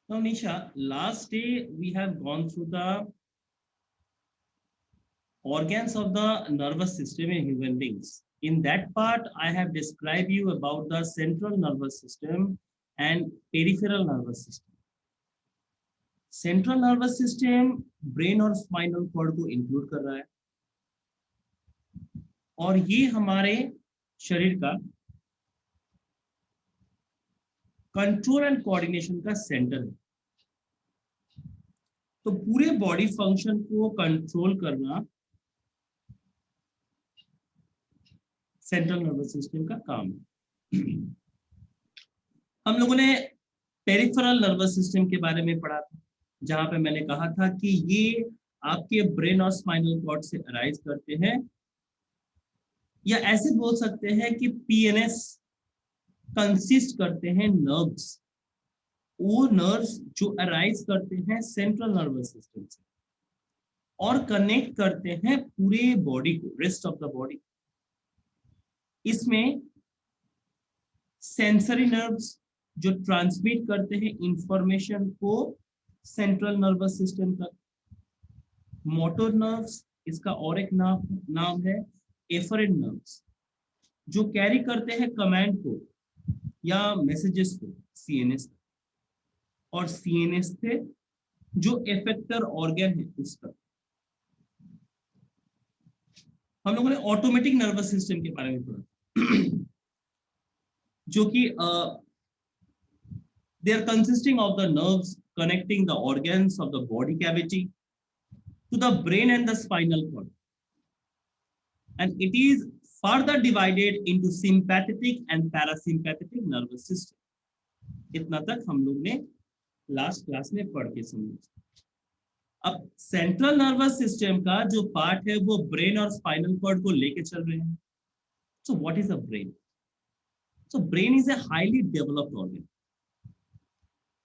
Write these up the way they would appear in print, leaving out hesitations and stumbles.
Now, Nisha, last day we have gone through the organs of the nervous system in human beings. In that part, I have described you about the central nervous system and peripheral nervous system. Central nervous system brain और spinal cord को include कर रहा है और ये हमारे शरीर का कंट्रोल एंड कोऑर्डिनेशन का सेंटर है। तो पूरे बॉडी फंक्शन को कंट्रोल करना सेंट्रल नर्वस सिस्टम का काम है। हम लोगों ने पेरिफेरल नर्वस सिस्टम के बारे में पढ़ा था, जहां पे मैंने कहा था कि ये आपके ब्रेन और स्पाइनल कॉर्ड से अराइज करते हैं, या ऐसे बोल सकते हैं कि पीएनएस कंसिस्ट करते हैं नर्व्स, वो नर्व्स जो अराइज करते हैं सेंट्रल नर्वस सिस्टम से और कनेक्ट करते हैं पूरे बॉडी को, रेस्ट ऑफ द बॉडी। इसमें सेंसरी नर्व्स जो ट्रांसमिट करते हैं इंफॉर्मेशन को सेंट्रल नर्वस सिस्टम तक, मोटर नर्व्स, इसका और एक नाम है एफरेंट नर्व्स, जो कैरी करते हैं कमांड को या मैसेजेस को सीएनएस तक, और सीएनएस से जो इफेक्टर ऑर्गन है उस तक। हम लोगों ने ऑटोमेटिक नर्वस सिस्टम के बारे में पढ़ा जो कि they are consisting of the nerves connecting the organs of the body cavity to the brain and the spinal cord, and it is further divided into sympathetic and parasympathetic nervous system. इतना तक हम लोग ने last class में पढ़ के समझा। अब सेंट्रल नर्वस सिस्टम का जो पार्ट है वो ब्रेन और स्पाइनल कॉर्ड को लेके चल रहे हैं। So what is a brain? So brain is a highly developed organ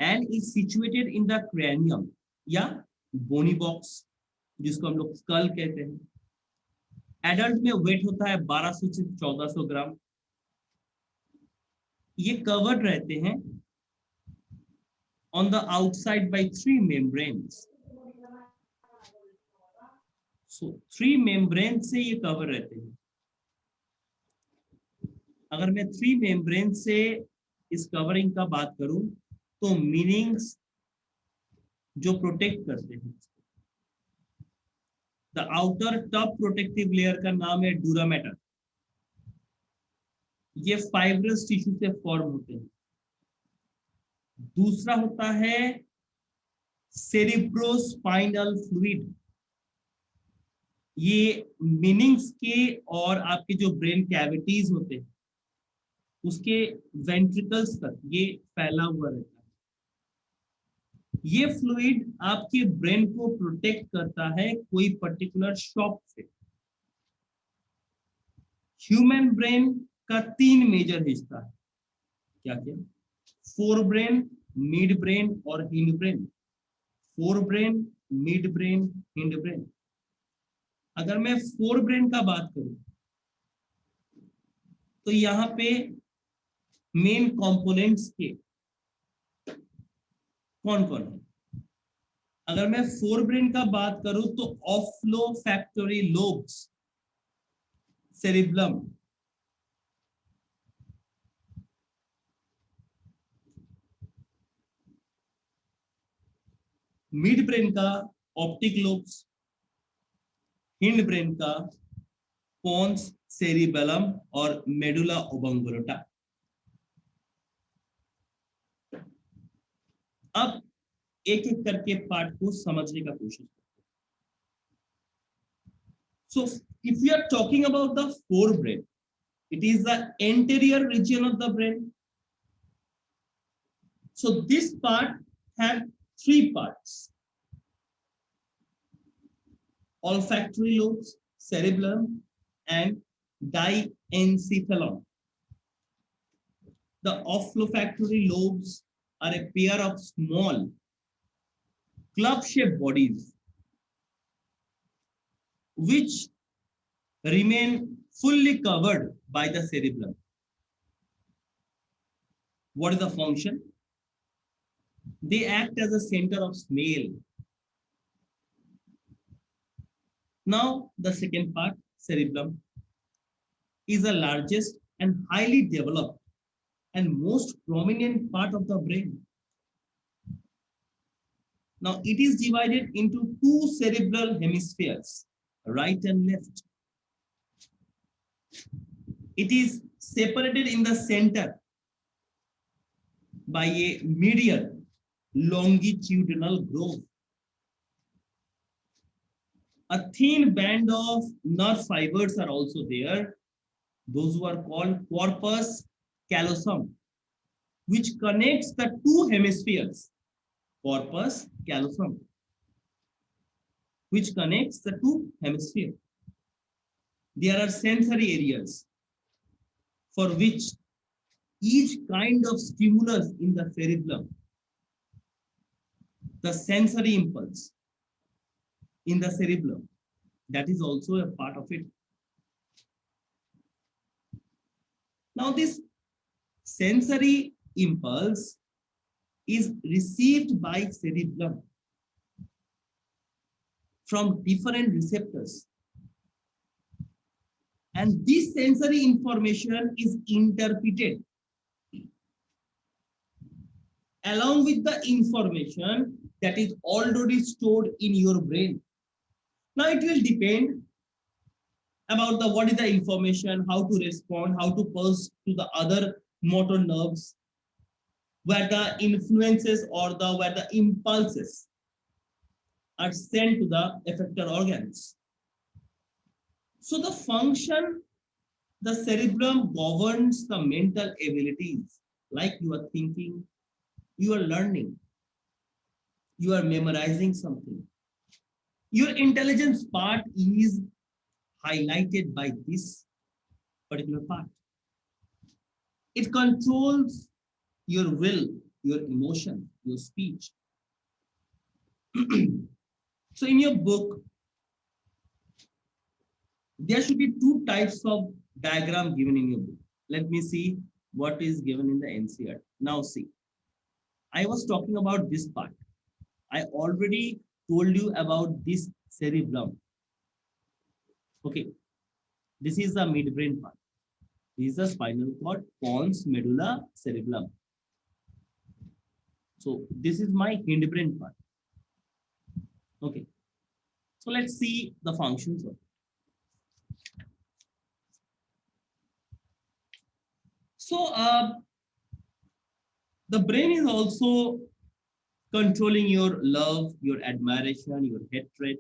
and is situated in the cranium या bony box, जिसको हम लोग स्कल कहते हैं। एडल्ट में वेट होता है 1200 से 1400 ग्राम। ये कवर्ड रहते हैं on the outside by 3 membranes. So 3 membranes से ये कवर रहते हैं। अगर मैं 3 membrane से इस कवरिंग का बात करूं तो मीनिंग्स जो प्रोटेक्ट करते हैं, the outer top protective layer का नाम है डूरामेटा। ये फाइब्रस टिश्यू से फॉर्म होते हैं। दूसरा होता है सेरिब्रोस्पाइनल फ्लूइड। ये मीनिंग्स के और आपके जो ब्रेन कैविटीज होते हैं उसके वेंट्रिकल्स तक ये फैला हुआ रहता है। ये फ्लूइड आपके ब्रेन को प्रोटेक्ट करता है कोई पर्टिकुलर शॉक से। ह्यूमन ब्रेन का 3 मेजर हिस्सा है। क्या क्या? फोर ब्रेन, मिड ब्रेन और hind brain. Fore brain, mid brain, hind brain. अगर मैं फोर ब्रेन का बात करूं तो यहां पे मेन कंपोनेंट्स के कौन कौन है? अगर मैं फोर ब्रेन का बात करूं तो ऑफ्लोफैक्टरी लोब्स, सेरिब्लम, मिड ब्रेन का ऑप्टिक लोब्स, हिंड ब्रेन का पोन्स, सेरिबेलम और मेडुला ओबंगोलोटा। अब एक एक करके पार्ट को समझने का कोशिश करते हैं। So if you are talking about the forebrain, it is the anterior region of the brain. So this part have 3 parts: olfactory lobes, cerebellum and diencephalon. The olfactory lobes are a pair of small club-shaped bodies which remain fully covered by the cerebellum. What is the function? They act as a center of smell. Now, the second part, cerebellum, is the largest and highly developed and most prominent part of the brain. Now, it is divided into two cerebral hemispheres, right and left. It is separated in the center by a medial longitudinal groove. A thin band of nerve fibers are also there, those who are called corpus callosum, which connects the two hemispheres, corpus callosum, which connects the two hemispheres. There are sensory areas for which each kind of stimulus in the cerebellum, the sensory impulse in the cerebellum, that is also a part of it. Now, this sensory impulse is received by cerebellum from different receptors. And this sensory information is interpreted along with the information that is already stored in your brain. Now it will depend about the what is the information, how to respond, how to pulse to the other motor nerves, where the influences or where the impulses are sent to the effector organs. So the function, the cerebellum governs the mental abilities, like you are thinking, you are learning, you are memorizing something. Your intelligence part is highlighted by this particular part. It controls your will, your emotion, your speech. So in your book, there should be two types of diagram given in your book. Let me see what is given in the NCERT. Now see, I was talking about this part. I already told you about this cerebellum. Okay, this is the midbrain part. This is the spinal cord, pons, medulla, cerebellum. So this is my hindbrain part. Okay, so let's see the functions of it. So the brain is also controlling your love, your admiration, your hatred.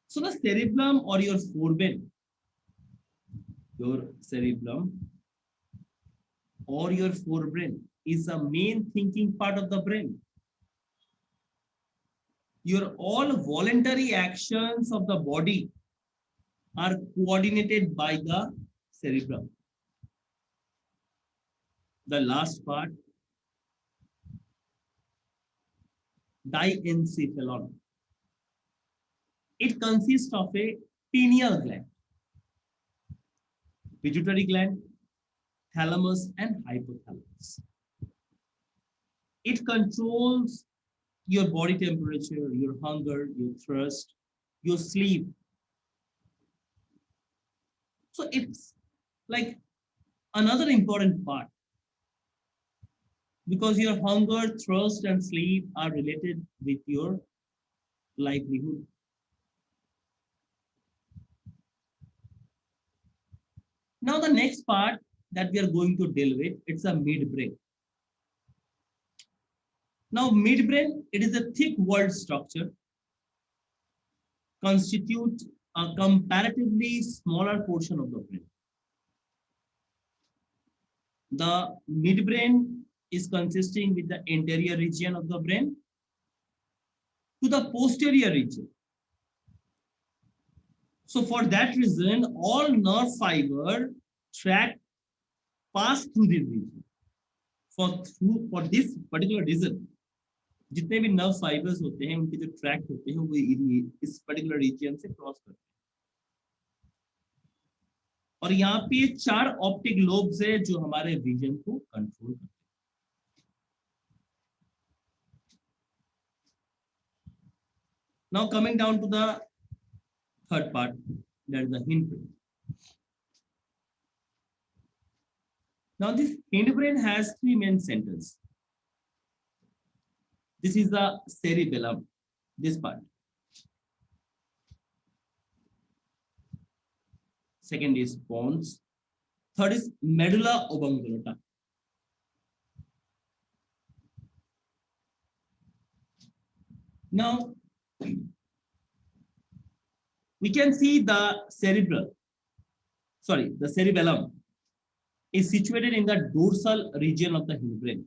So the cerebellum or your forebrain, your cerebellum or your forebrain is the main thinking part of the brain. Your all voluntary actions of the body are coordinated by the cerebellum. The last part, diencephalon. It consists of a pineal gland, pituitary gland, thalamus, and hypothalamus. It controls your body temperature, your hunger, your thirst, your sleep. So it's like another important part because your hunger, thirst, and sleep are related with your livelihood. Now the next part that we are going to deal with, it's a midbrain. Now midbrain, it is a thick walled structure, constitute a comparatively smaller portion of the brain. The midbrain is consisting with the anterior region of the brain to the posterior region. So for that reason, all nerve fiber track pass through this region. For this particular reason, जितने भी nerve fibres होते हैं उनके जो track होते हैं वो इस पर्टिकुलर रीजन से क्रॉस करते हैं और यहाँ पे 4 ऑप्टिक लोब्स है जो हमारे विजन को कंट्रोल करते हैं. Now coming down to the third part, that is the hindbrain. Now this hindbrain has three main centers. This is the cerebellum, this part. Second is pons. Third is medulla oblongata. Now, we can see the cerebellum is situated in the dorsal region of the hindbrain.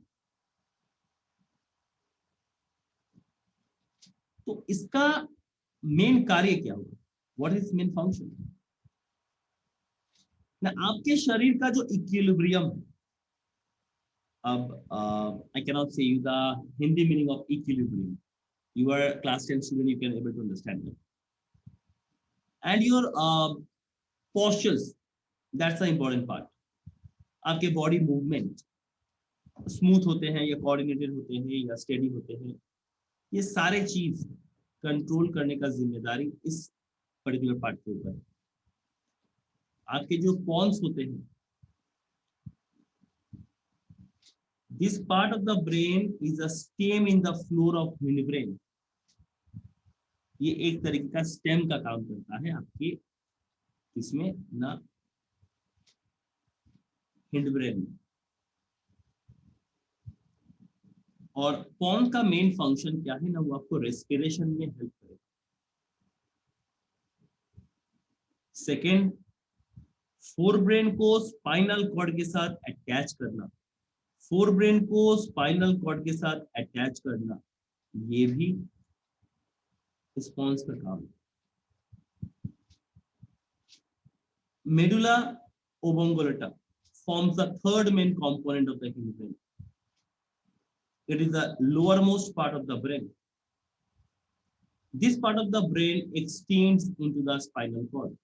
तो इसका main कार्य क्या होगा? What is main function? ना आपके शरीर का जो इक्विलिब्रियम है, अब I cannot say you the Hindi meaning of equilibrium. You are a class 10 student, you can able to understand that. And your postures, that's the important part. आपके body movement smooth होते हैं या coordinated होते हैं या steady होते हैं, ये सारे चीज कंट्रोल करने का जिम्मेदारी इस पर्टिकुलर पार्ट के ऊपर है. आपके जो पॉन्स होते हैं, this part of the brain is a stem in the floor of hindbrain. ये एक तरीके का स्टेम का काम करता है आपके इसमें ना हिंडब्रेन में. और पॉन्स का मेन फंक्शन क्या है ना, वो आपको रेस्पिरेशन में हेल्प करेगा. सेकेंड, फोरब्रेन को स्पाइनल कॉर्ड के साथ अटैच करना. फोरब्रेन को स्पाइनल कॉर्ड के साथ अटैच करना, ये भी स्पॉन्स का काम है. Medulla oblongata forms the third main component of the hindbrain. It is the lowermost part of the brain. This part of the brain extends into the spinal cord.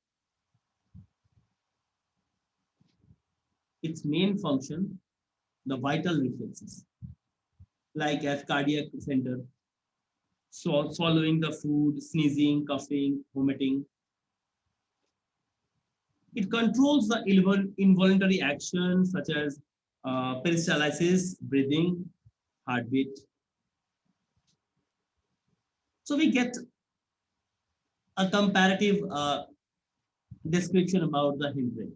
Its main function, the vital reflexes, like as cardiac center, swallowing the food, sneezing, coughing, vomiting. It controls the involuntary actions such as peristalsis, breathing, heartbeat. So we get a comparative description about the hindbrain.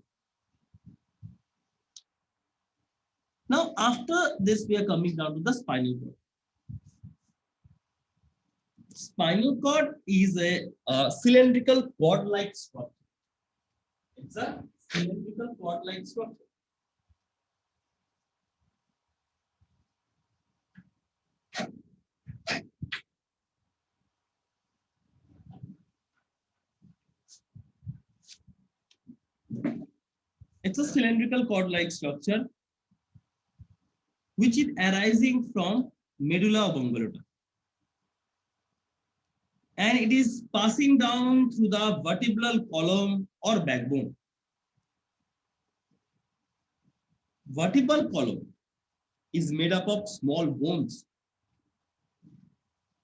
Now, after this, we are coming down to the spinal cord. Spinal cord is a cylindrical cord-like structure. It's a cylindrical cord-like structure. It's a cylindrical cord-like structure which is arising from medulla oblongata, and it is passing down through the vertebral column or backbone. Vertebral column is made up of small bones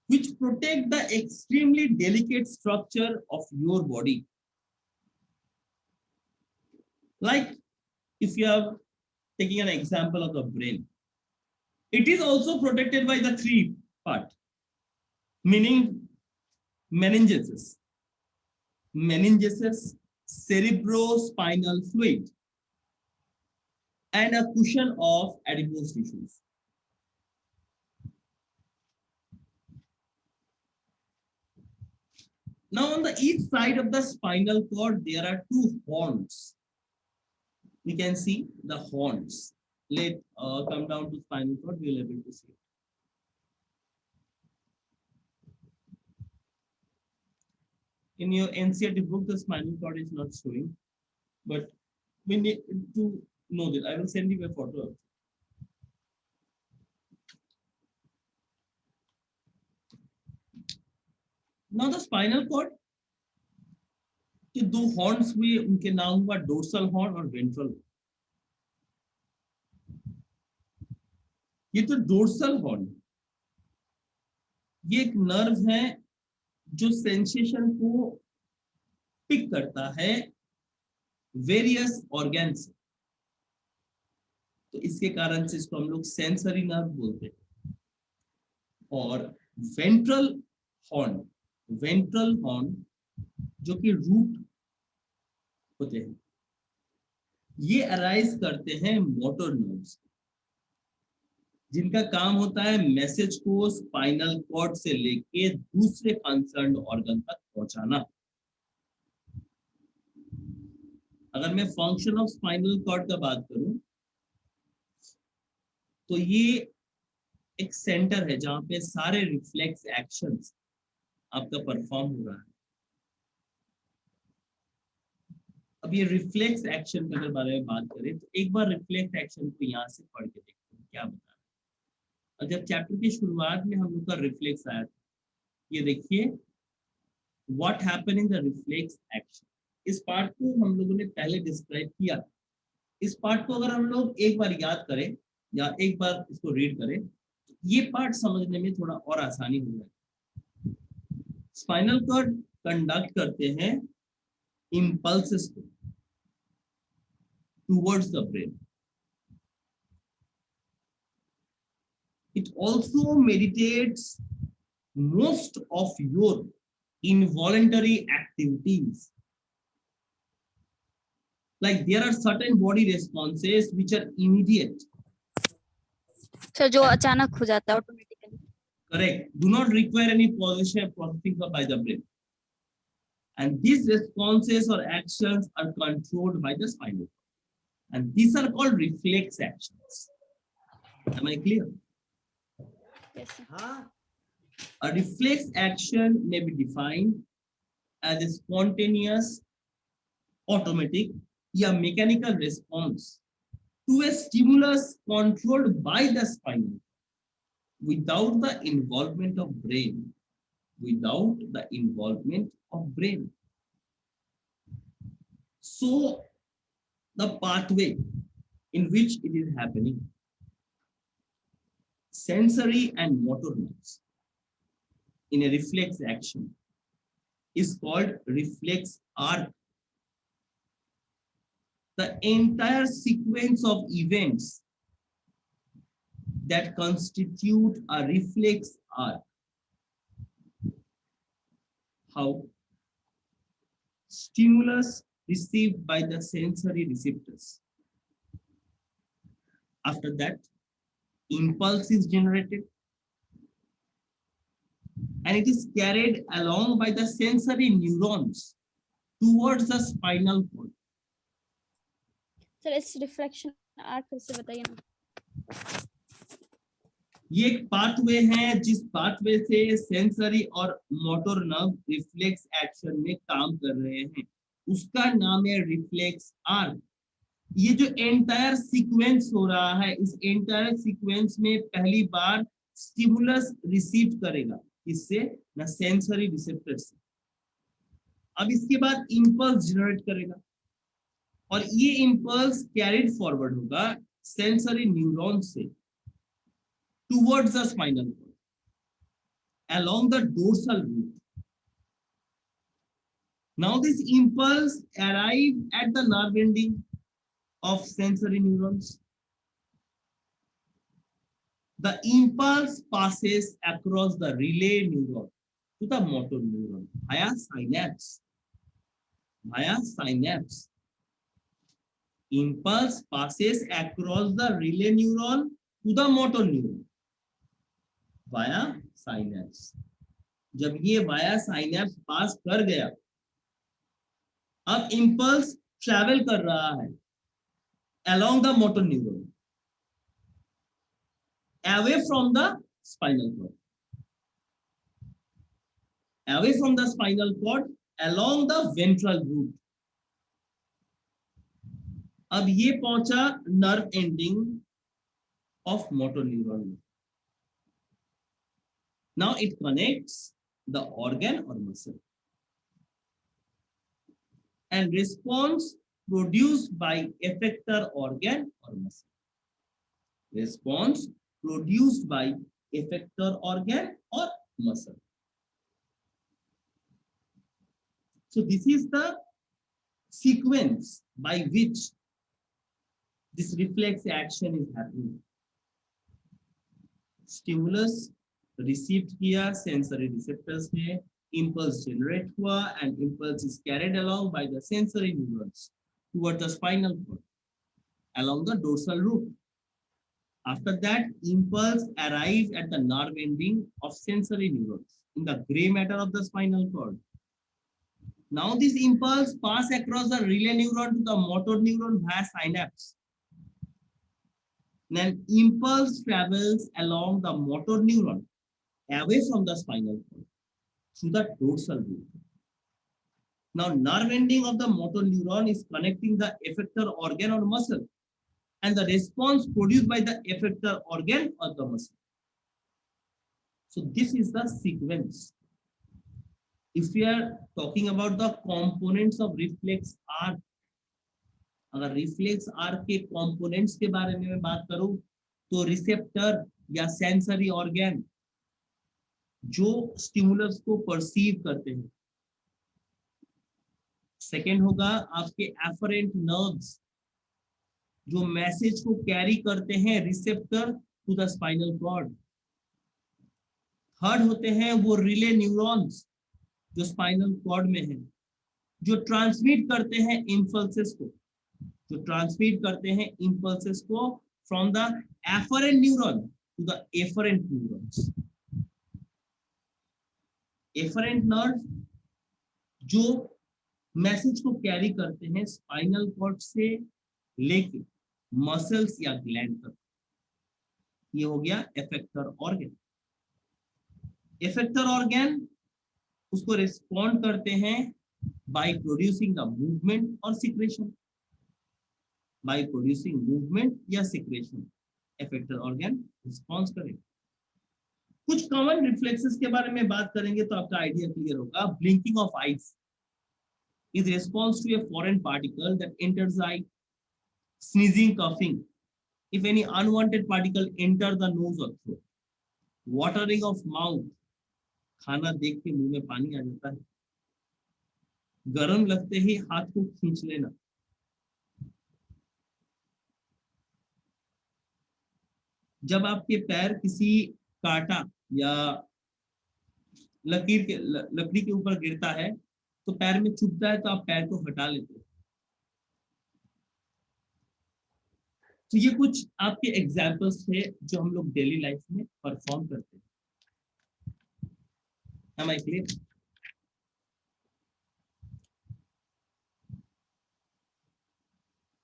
which protect the extremely delicate structure of your body. Like if you are taking an example of the brain, it is also protected by the three part, meaning meninges, cerebrospinal fluid, and a cushion of adipose tissues. Now on the each side of the spinal cord, there are two horns. We can see the horns. Let come down to spinal cord, we will be able to see it. In your NCERT book, the spinal cord is not showing, but we need to know that. I will send you a photo. Now the spinal cord के दो horns हुए, उनके नाम हुआ dorsal horn और ventral. ये तो dorsal horn, ये एक नर्व है जो सेंसेशन को पिक करता है वेरियस ऑर्गन्स, तो इसके कारण से इसको हम लोग सेंसरी नर्व बोलते हैं। और वेंट्रल हॉर्न, वेंट्रल हॉर्न जो कि रूट होते हैं, ये अराइज करते हैं मोटर नर्व्स, जिनका काम होता है मैसेज को स्पाइनल कॉर्ड से लेके दूसरे कंसर्न्ड ऑर्गन तक पहुंचाना। अगर मैं फंक्शन ऑफ स्पाइनल कॉर्ड का बात करूं, तो ये एक सेंटर है जहां पे सारे रिफ्लेक्स एक्शंस आपका परफॉर्म हो रहा है। अब ये रिफ्लेक्स एक्शन के बारे में बात करें, तो एक बार रिफ्लेक्स एक्शन को यहाँ से पढ़ के देखते हैं क्या बता रहा है। जब चैप्टर की शुरुआत में हम लोग का रिफ्लेक्स आया था, ये देखिए what happen in the reflex action, इस पार्ट को हम लोगों ने पहले डिस्क्राइब किया। इस पार्ट को अगर हम लोग एक बार याद करें या एक बार इसको रीड करें, तो ये पार्ट समझने में थोड़ा और आसानी हो जाए। स्पाइनल कॉर्ड कंडक्ट करते हैं इम्पल्सेस को towards the brain. It also meditates most of your involuntary activities. Like there are certain body responses which are immediate. Sir जो अचानक हो जाता है automatically. Correct. Do not require any processing by the brain. And these responses or actions are controlled by the spinal cord. And these are called reflex actions. Am I clear? Yes, sir. A reflex action may be defined as a spontaneous, automatic, or mechanical response to a stimulus controlled by the spine without the involvement of brain. Without the involvement of brain. So the pathway in which it is happening, sensory and motor nerves in a reflex action, is called reflex arc. The entire sequence of events that constitute a reflex arc. How? Stimulus received by the sensory receptors. After that, impulse is generated and it is carried along by the sensory neurons towards the spinal cord. Sir इस reflection arc फिर से बताइए ना। ये एक pathway है जिस pathway से सेंसरी और मोटर नर्व रिफ्लेक्स एक्शन में काम कर रहे हैं, उसका नाम है रिफ्लेक्स आर्क। ये जो एंटायर सीक्वेंस हो रहा है, इस एंटायर सीक्वेंस में पहली बार स्टिमुलस रिसीव करेगा, इससे ना सेंसरी रिसेप्टर से। अब इसके बाद इंपल्स जनरेट करेगा और ये इंपल्स कैरिड फॉरवर्ड होगा सेंसरी न्यूरॉन से towards the spinal cord along the dorsal root. Now this impulse arrives at the nerve ending of sensory neurons. The impulse passes across the relay neuron to the motor neuron via synapse. Via synapse. Impulse passes across the relay neuron to the motor neuron via synapse. जब ये via synapse पास कर गया, अब impulse travel कर रहा है along the motor neuron, away from the spinal cord, away from the spinal cord along the ventral root. अब ये पहुंचा nerve ending of motor neuron में। Now it connects the organ or muscle and response produced by effector organ or muscle. Response produced by effector organ or muscle. So this is the sequence by which this reflex action is happening. Stimulus received किया, sensory receptors में, impulse generate हुआ, and impulse is carried along by the sensory neurons toward the spinal cord along the dorsal root. After that, impulse arrives at the nerve ending of sensory neurons in the gray matter of the spinal cord. Now this impulse passes across the relay neuron to the motor neuron via synapse. Then impulse travels along the motor neuron away from the spinal cord through the dorsal root. Now nerve ending of the motor neuron is connecting the effector organ or muscle, and the response produced by the effector organ or the muscle. So this is the sequence. If we are talking about the components of reflex arc, अगर reflex arc के components के बारे में मैं बात करूं, तो receptor या sensory organ जो stimulus को perceive करते हैं. Second होगा आपके afferent nerves जो मैसेज को कैरी करते हैं receptor to the spinal cord. Third होते हैं वो रिले न्यूरॉन्स जो स्पाइनल कॉर्ड में है, जो ट्रांसमिट करते हैं इम्पल्सेस को, from the afferent neuron to the efferent neurons. Efferent nerve जो मैसेज को कैरी करते हैं स्पाइनल कॉर्ड से लेके मसल्स या ग्लैंड तक. ये हो गया एफेक्टर ऑर्गन. एफेक्टर ऑर्गन उसको रिस्पॉन्ड करते हैं बाय प्रोड्यूसिंग द मूवमेंट और सिक्रेशन. बाय प्रोड्यूसिंग मूवमेंट या सिक्रेशन एफेक्टर ऑर्गन रिस्पॉन्स करेगा. कुछ कॉमन रिफ्लेक्सेस के बारे में बात करेंगे तो आपका आइडिया क्लियर होगा. Blinking of eyes is response to a foreign particle that enters the eye. Sneezing, coughing, if any unwanted particle enter the nose or throat. Watering of mouth, खाना देख के मुंह में पानी आ जाता है. गरम लगते ही हाथ को खींच लेना. जब आपके पैर किसी कांटा या लकड़ी के ऊपर गिरता है तो पैर में चुभता है, तो आप पैर को हटा लेते हो. तो ये कुछ आपके एग्जाम्पल्स थे जो हम लोग डेली लाइफ में परफॉर्म करते हैं. Am I clear?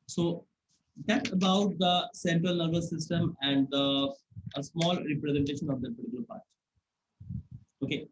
So that about the central nervous system and a small representation of that particular part. Okay.